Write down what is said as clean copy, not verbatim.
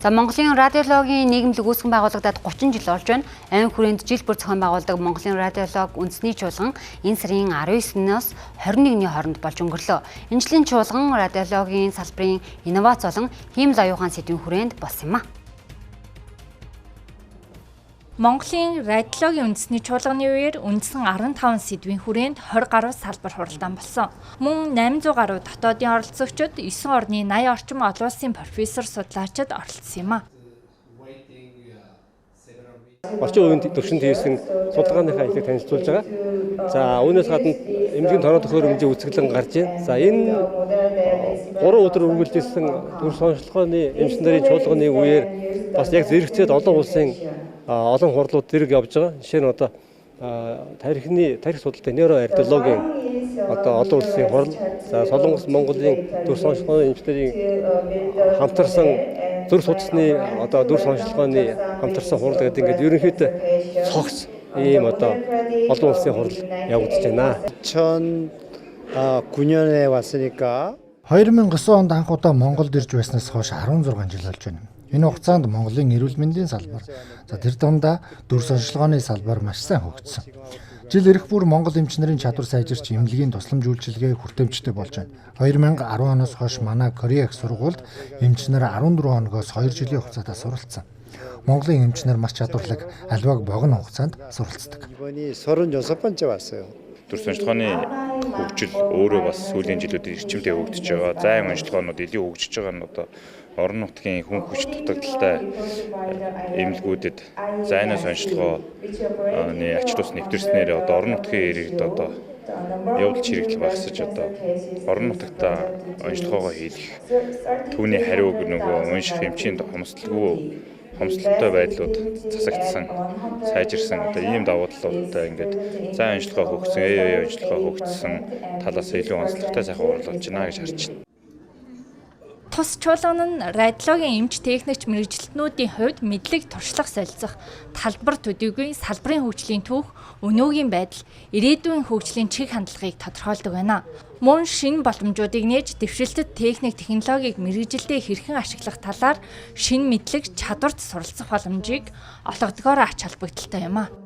За Монголын радиологийн нийгэмлэг үүсгэн байгуулагдаад 30 жил болж байна. Айн хүрээнд жил бүр зохион байгуулдаг Монголын радиолог үндэсний чуулган энэ сарын 19-ноос 21-ний хооронд болж өнгөрлөө. Энэ жилийн чуулган радиологийн салбарын инновац болон хиймэл оюухан сэдвийн хүрээнд болсон юм а. Монголын радиологийн үндэсний чуулганы үеэр үндсэн 15 сэдвийн хүрээнд 20 гаруй салбар хуралдаан болсон. Мөн 800 гаруй дотоодын оролцогчид 9 орны 80 орчим олон улсын профессор судлаачид оролцсон юм а. Орчин үеийн төвшөнд хийсэн судалгааныхаа хэлийг танилцуулж байгаа. За үүнээс гадна эмнэлгийн тоног төхөөрөмжийн үзэсгэлэн гарч байна. За энэ 3 өдөр үргэлжилсэн төр сонирхлогооны эмч нарын чуулганы үеэр бас яг зэрэгцээд олон улсын олон хурлууд зэрэг явж байгаа. Жишээ нь одоо тарих судалтай нейрорадиологийн олон улсын хурал, за Солонгос Монголын төр сонирхлогооны эмч нарын хамтарсан төр судасны төр сонирхлогооны хамтарсан хурал гэдэг ингээд ерөнхийдөө цогц ийм олон улсын хурал явагдаж байна. 2009년에 왔으니까 2009 онд анх удаа Монголд ирж байснаас хойш 16 жил болж байна. Энэ хугацаанд Монголын эрүүл мэндийн салбар, за тэр дундаа төр сонирхлогооны салбар маш сайн хөгжсөн. Жил ирэх бүр Монгол эмч нарын чадвар сайжирч эмнэлгийн тусламж үйлчилгээ хүртээмжтэй болж байна. 2010 оноос хойш манай Корея их сургуульд эмч нар 14 хоногоос 2 жилийн хугацаатаа суралцсан. Монголын эмч нар маш чадварлаг, альваг богино хугацаанд суралцдаг. 이번이 36번째 왔어요. Төр сонирхлогооны хөгжил өөрөө бас сүүлийн жилүүдэд эрчимтэй хөгжиж байгаа. Зайн онцлогоонууд илүү хөгжиж байгаа нь орон нутгийн хүн хүч дутагдaltaй эмнэлгүүдэд зайнаас онцлогооны ач тус нэвтэрснээр орон нутгийн иргэд явдал чирэгдэл багасж орон нутагта онцлогоогоо хийх түүний хариуг унших эмчийн хомсдолтой байдлууд засагдсан, сайжирсан ийм давуу талуудтай ингээд зайн онцлогоо хөгжсөн, онцлогоо хөгжсөн талаас илүү онцлогтой сайхан уралдаж байна гэж харж байна. Тус чуулган нь радиологийн эмч техникч мэргэжилтнүүдийн хувьд мэдлэг туршлага солилцох, талбар төдийгүй салбарын хөгжлийн түүх, өнөөгийн байдал, ирээдүйн хөгжлийн чиг хандлагыг тодорхойлдог байна. Мөн шинэ боломжуудыг нээж дэвшилтэд техник технологиг мэргэжилдээ хэрхэн ашиглах талаар шинэ мэдлэг чадварт суралцах боломжийг олгодгоор ач холбогдолтой юм а.